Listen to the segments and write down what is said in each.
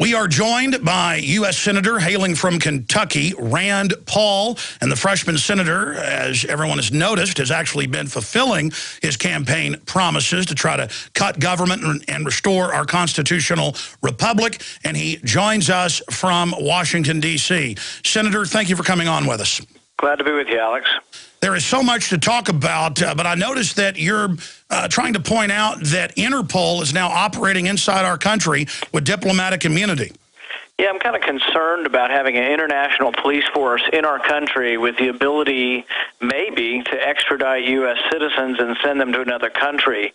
We are joined by U.S. Senator hailing from Kentucky, Rand Paul, and the freshman senator, as everyone has noticed, has actually been fulfilling his campaign promises to try to cut government and restore our constitutional republic, and he joins us from Washington, D.C. Senator, thank you for coming on with us. Glad to be with you, Alex. There is so much to talk about, but I noticed that you're trying to point out that Interpol is now operating inside our country with diplomatic immunity. Yeah, I'm kind of concerned about having an international police force in our country with the ability, maybe, to extradite U.S. citizens and send them to another country.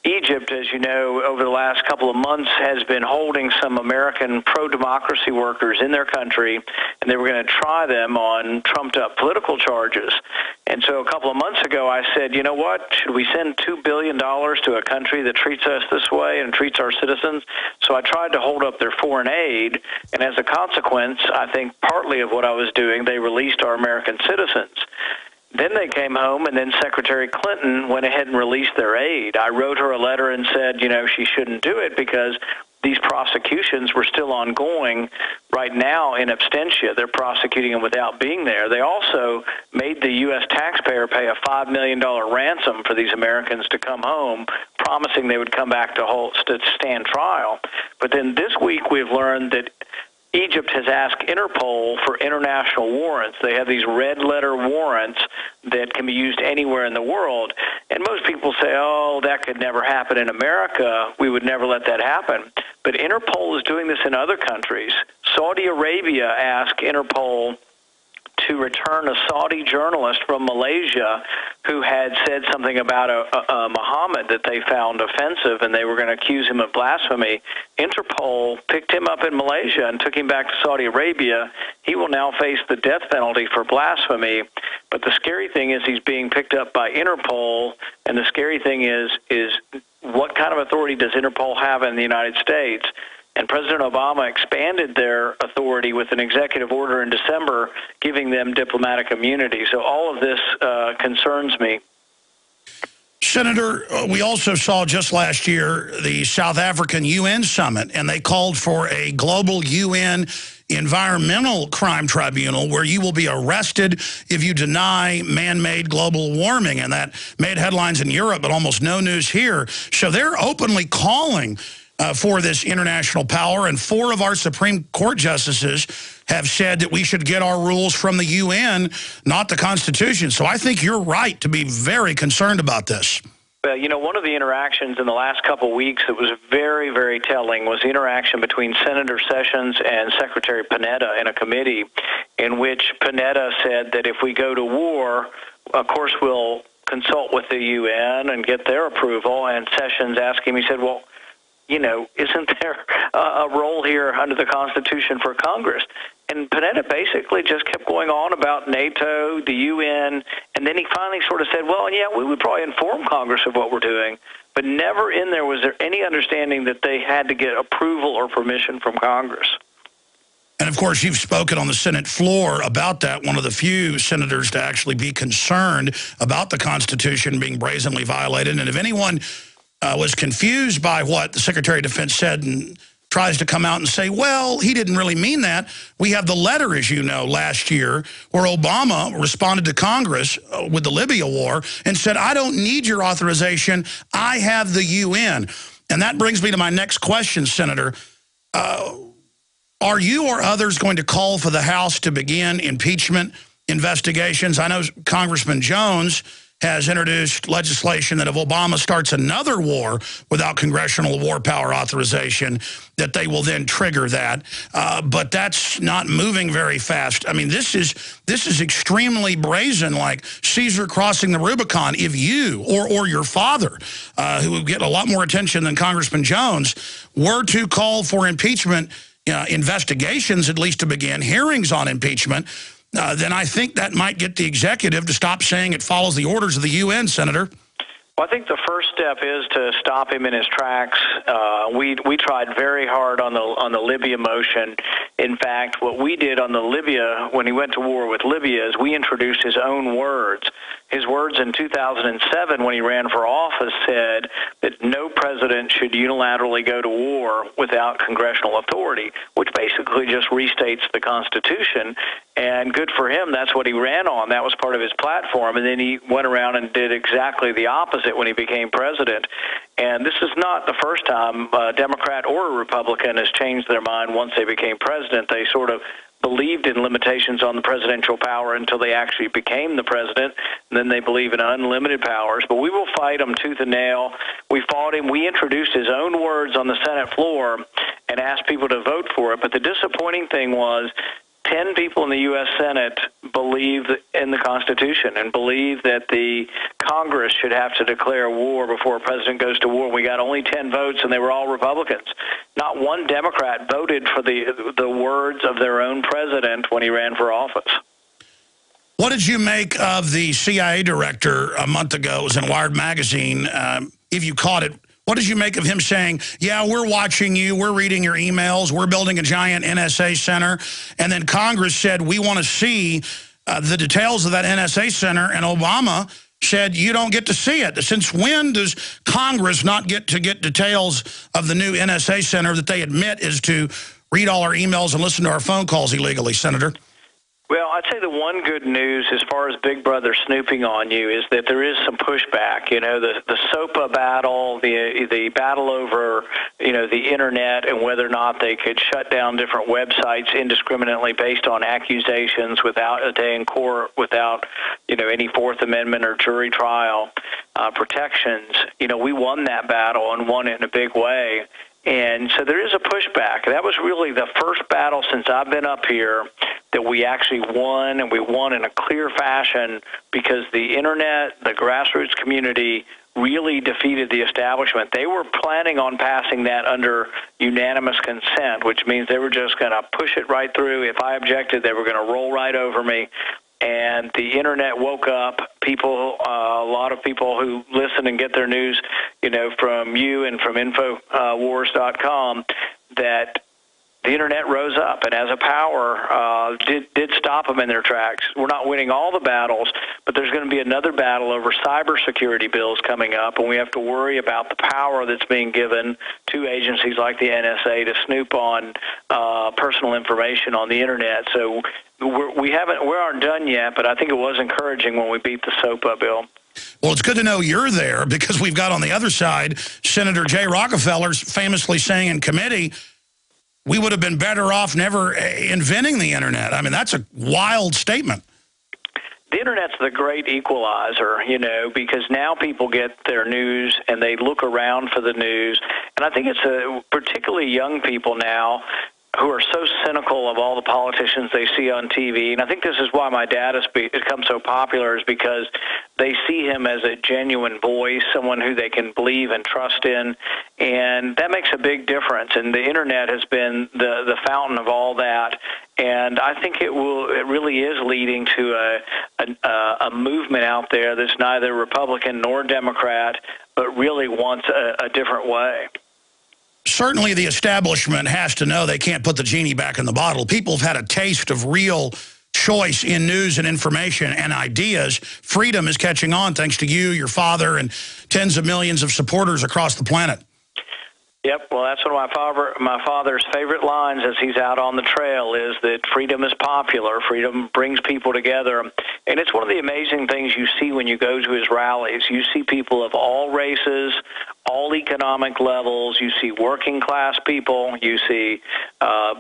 Egypt, as you know, over the last couple of months has been holding some American pro-democracy workers in their country, and they were going to try them on trumped-up political charges. And so a couple of months ago, I said, you know what, should we send $2 billion to a country that treats us this way and treats our citizens? So I tried to hold up their foreign aid, and as a consequence, I think partly of what I was doing, they released our American citizens. Then they came home, and then Secretary Clinton went ahead and released their aid. I wrote her a letter and said, you know, she shouldn't do it because these prosecutions were still ongoing right now in absentia. They're prosecuting them without being there. They also made the U.S. taxpayer pay a $5 million ransom for these Americans to come home, promising they would come back to stand trial. But then this week we've learned that Egypt has asked Interpol for international warrants. They have these red-letter warrants that can be used anywhere in the world. And most people say, oh, that could never happen in America. We would never let that happen. But Interpol is doing this in other countries. Saudi Arabia asked Interpol to return a Saudi journalist from Malaysia who had said something about Muhammad that they found offensive, and they were going to accuse him of blasphemy. Interpol picked him up in Malaysia and took him back to Saudi Arabia. He will now face the death penalty for blasphemy. But the scary thing is he's being picked up by Interpol, and the scary thing is what kind of authority does Interpol have in the United States? And President Obama expanded their authority with an executive order in December, giving them diplomatic immunity. So all of this concerns me. Senator, we also saw just last year the South African UN summit, and they called for a global UN environmental crime tribunal where you will be arrested if you deny man-made global warming. And that made headlines in Europe, but almost no news here. So they're openly calling for this international power, and 4 of our Supreme Court justices have said that we should get our rules from the UN, not the Constitution. So I think you're right to be very concerned about this. Well, you know, one of the interactions in the last couple of weeks that was very, very telling was the interaction between Senator Sessions and Secretary Panetta in a committee in which Panetta said that if we go to war, of course we'll consult with the UN and get their approval. And Sessions asked him, he said, well, you know, isn't there a role here under the Constitution for Congress? And Panetta basically just kept going on about NATO, the UN, and then he finally sort of said, well, yeah, we would probably inform Congress of what we're doing, but never in there was there any understanding that they had to get approval or permission from Congress. And, of course, you've spoken on the Senate floor about that, one of the few senators to actually be concerned about the Constitution being brazenly violated. And if anyone was confused by what the Secretary of Defense said and tries to come out and say, well, he didn't really mean that. We have the letter, as you know, last year where Obama responded to Congress with the Libya war and said, I don't need your authorization. I have the UN. And that brings me to my next question, Senator. Are you or others going to call for the House to begin impeachment investigations? I know Congressman Jones has introduced legislation that if Obama starts another war without congressional war power authorization, that they will then trigger that. But that's not moving very fast. I mean, this is extremely brazen, like Caesar crossing the Rubicon. If you or your father, who would get a lot more attention than Congressman Jones, were to call for impeachment investigations, at least to begin, hearings on impeachment, then I think that might get the executive to stop saying it follows the orders of the UN, Senator. Well, I think the first step is to stop him in his tracks. We tried very hard on the Libya motion. In fact, what we did on the Libya, when he went to war with Libya, is we introduced his own words. His words in 2007 when he ran for office said that no president should unilaterally go to war without congressional authority, which basically just restates the Constitution. And good for him, that's what he ran on. That was part of his platform. And then he went around and did exactly the opposite when he became president. And this is not the first time a Democrat or a Republican has changed their mind once they became president. They sort of believed in limitations on the presidential power until they actually became the president, and then they believe in unlimited powers. But we will fight him tooth and nail. We fought him. We introduced his own words on the Senate floor and asked people to vote for it. But the disappointing thing was 10 people in the U.S. Senate believe in the Constitution and believe that the Congress should have to declare war before a president goes to war. We got only 10 votes, and they were all Republicans. Not one Democrat voted for the words of their own president when he ran for office. What did you make of the CIA director a month ago? It was in Wired magazine. If you caught it, what did you make of him saying, yeah, we're watching you, we're reading your emails, we're building a giant NSA center, and then Congress said, we want to see the details of that NSA center, and Obama said, you don't get to see it. Since when does Congress not get to get details of the new NSA center that they admit is to read all our emails and listen to our phone calls illegally, Senator? Well, I'd say the one good news as far as Big Brother snooping on you is that there is some pushback. You know, the SOPA battle, the battle over, you know, the Internet and whether or not they could shut down different websites indiscriminately based on accusations without a day in court, without, you know, any Fourth Amendment or jury trial protections. You know, we won that battle and won it in a big way. And so there is a pushback. That was really the first battle since I've been up here that we actually won, and we won in a clear fashion because the Internet, the grassroots community, really defeated the establishment. They were planning on passing that under unanimous consent, which means they were just going to push it right through. If I objected, they were going to roll right over me. And the Internet woke up. People, a lot of people who listen and get their news, you know, from you and from Infowars.com, that the Internet rose up and as a power did stop them in their tracks. We're not winning all the battles, but there's going to be another battle over cybersecurity bills coming up, and we have to worry about the power that's being given to agencies like the NSA to snoop on personal information on the Internet. So we aren't done yet, but I think it was encouraging when we beat the SOPA bill. Well, it's good to know you're there because we've got on the other side Senator Jay Rockefeller's famously saying in committee, we would have been better off never inventing the Internet. I mean, that's a wild statement. The Internet's the great equalizer, you know, because now people get their news and they look around for the news. And I think it's particularly young people now who are so cynical of all the politicians they see on TV. And I think this is why my dad has become so popular, is because they see him as a genuine voice, someone who they can believe and trust in. And that makes a big difference. And the Internet has been the fountain of all that. And I think it really is leading to a movement out there that's neither Republican nor Democrat, but really wants a different way. Certainly the establishment has to know they can't put the genie back in the bottle. People have had a taste of real choice in news and information and ideas. Freedom is catching on thanks to you, your father, and tens of millions of supporters across the planet. Yep, well, that's one of my father's favorite lines as he's out on the trail is that freedom is popular. Freedom brings people together. And it's one of the amazing things you see when you go to his rallies. You see people of all races, all economic levels. You see working class people. You see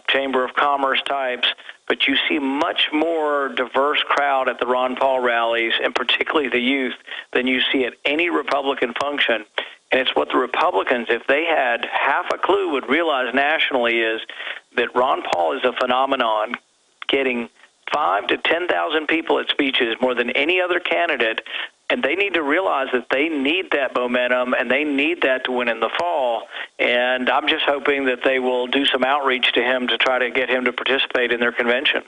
Chamber of Commerce types. But you see much more diverse crowd at the Ron Paul rallies, and particularly the youth, than you see at any Republican function. And it's what the Republicans, if they had half a clue, would realize nationally is that Ron Paul is a phenomenon, getting 5,000 to 10,000 people at speeches more than any other candidate, and they need to realize that they need that momentum and they need that to win in the fall. And I'm just hoping that they will do some outreach to him to try to get him to participate in their convention.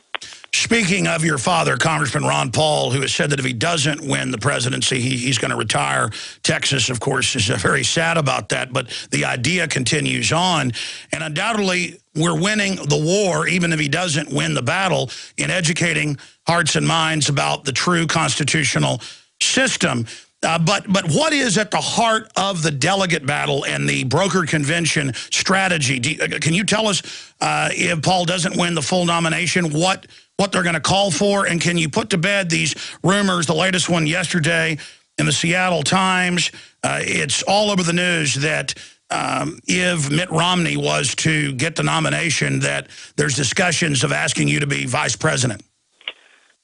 Speaking of your father, Congressman Ron Paul, who has said that if he doesn't win the presidency, he's going to retire. Texas, of course, is very sad about that, but the idea continues on. And undoubtedly, we're winning the war, even if he doesn't win the battle, in educating hearts and minds about the true constitutional system. But what is at the heart of the delegate battle and the broker convention strategy? Can you tell us if Paul doesn't win the full nomination, what they're going to call for? And can you put to bed these rumors, the latest one yesterday in the Seattle Times? It's all over the news that if Mitt Romney was to get the nomination, that there's discussions of asking you to be vice president.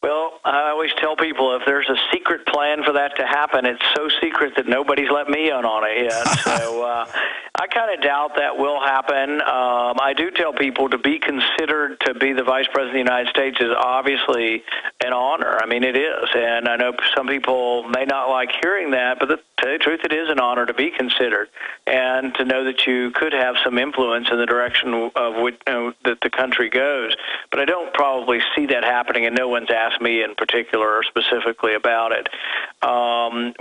Well, I always tell people if there's a secret plan for that to happen, it's so secret that nobody's let me in on it yet. So I kind of doubt that will happen. I do tell people to be considered to be the Vice President of the United States is obviously an honor. I mean, it is. And I know some people may not like hearing that, but to tell you the truth, it is an honor to be considered and to know that you could have some influence in the direction of which, that the country goes. But I don't probably see that happening, and no one's asked me in particular or specifically about it.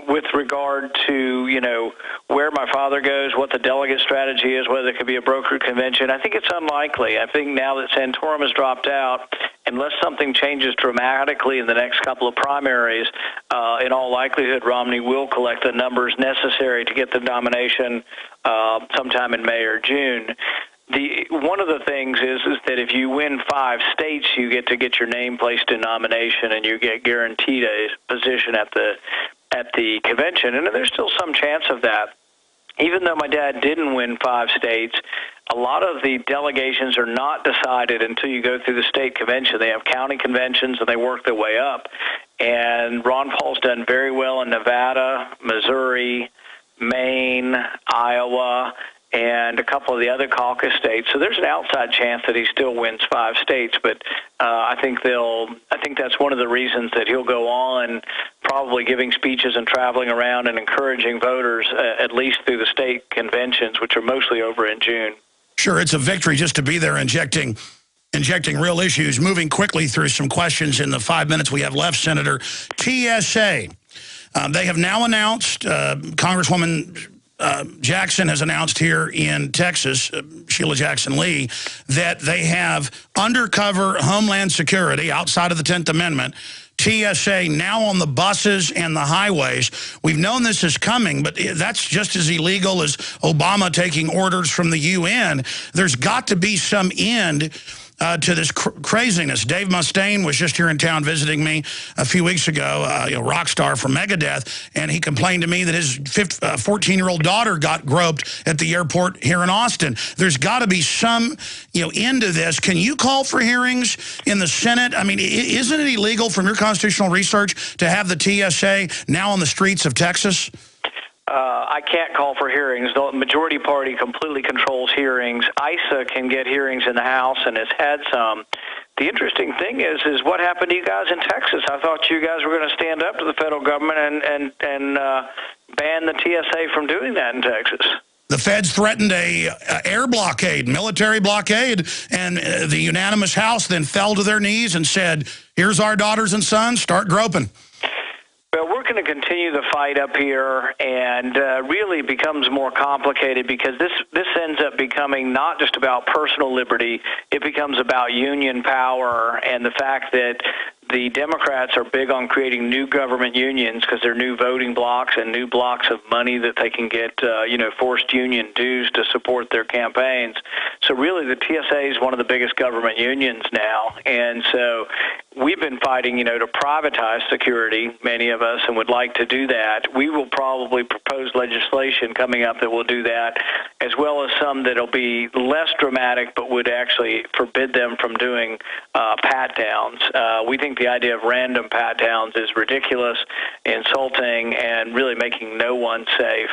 With regard to, where my father goes, what the delegate strategy is, whether it could be a brokered convention, I think it's unlikely. I think now that Santorum has dropped out, unless something changes dramatically in the next couple of primaries, in all likelihood, Romney will collect the numbers necessary to get the nomination sometime in May or June. One of the things is that if you win 5 states, you get your name placed in nomination, and you get guaranteed a position at the convention. And there's still some chance of that. Even though my dad didn't win 5 states, a lot of the delegations are not decided until you go through the state convention. They have county conventions, and they work their way up. And Ron Paul's done very well in Nevada, Missouri, Maine, Iowa, and a couple of the other caucus states. So there's an outside chance that he still wins 5 states, but I think that's one of the reasons that he'll go on probably giving speeches and traveling around and encouraging voters at least through the state conventions, which are mostly over in June. Sure, it's a victory just to be there injecting real issues. Moving quickly through some questions in the 5 minutes we have left, Senator. TSA, they have now announced, Congresswoman Jackson has announced here in Texas, Sheila Jackson Lee, that they have undercover Homeland Security outside of the 10th Amendment, TSA now on the buses and the highways. We've known this is coming, but that's just as illegal as Obama taking orders from the UN. There's got to be some end to this craziness. Dave Mustaine was just here in town visiting me a few weeks ago, rock star from Megadeth, and he complained to me that his 14-year-old daughter got groped at the airport here in Austin. There's got to be some end to this. Can you call for hearings in the Senate? I mean, isn't it illegal from your constitutional research to have the TSA now on the streets of Texas? I can't call for hearings. The majority party completely controls hearings. ISA can get hearings in the House and has had some. The interesting thing is what happened to you guys in Texas? I thought you guys were going to stand up to the federal government and ban the TSA from doing that in Texas. The feds threatened a air blockade, military blockade, and the unanimous House then fell to their knees and said, here's our daughters and sons, start groping. Well, we're going to continue the fight up here, and really becomes more complicated because this ends up becoming not just about personal liberty. It becomes about union power and the fact that the Democrats are big on creating new government unions because they're new voting blocks and new blocks of money that they can get, forced union dues to support their campaigns. So really the TSA is one of the biggest government unions now. And so we've been fighting, to privatize security, many of us, and would like to do that. We will probably propose legislation coming up that will do that, as well as some that will be less dramatic but would actually forbid them from doing pat-downs. We think the idea of random pat-downs is ridiculous, insulting, and really making no one safe.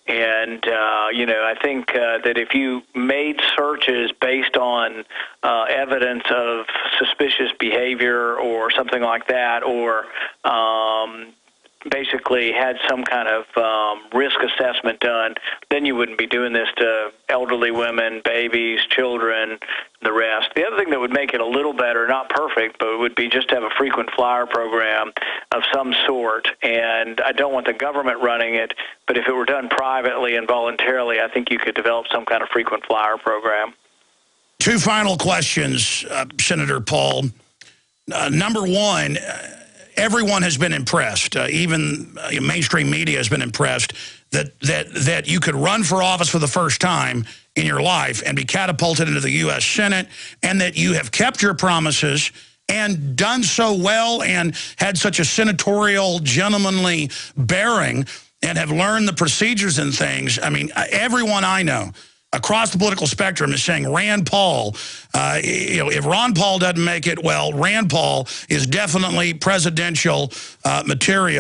And, I think that if you made searches based on evidence of suspicious behavior or something like that, or basically had some kind of risk assessment done, then you wouldn't be doing this to elderly women, babies, children, the rest. The other thing that would make it a little better, not perfect, but it would be just to have a frequent flyer program of some sort. And I don't want the government running it, but if it were done privately and voluntarily, I think you could develop some kind of frequent flyer program. 2 final questions, Senator Paul. Number one, everyone has been impressed. Even mainstream media has been impressed that you could run for office for the first time in your life and be catapulted into the U.S. Senate, and that you have kept your promises and done so well and had such a senatorial, gentlemanly bearing and have learned the procedures and things. I mean, everyone I know across the political spectrum is saying Rand Paul, if Ron Paul doesn't make it, well, Rand Paul is definitely presidential material.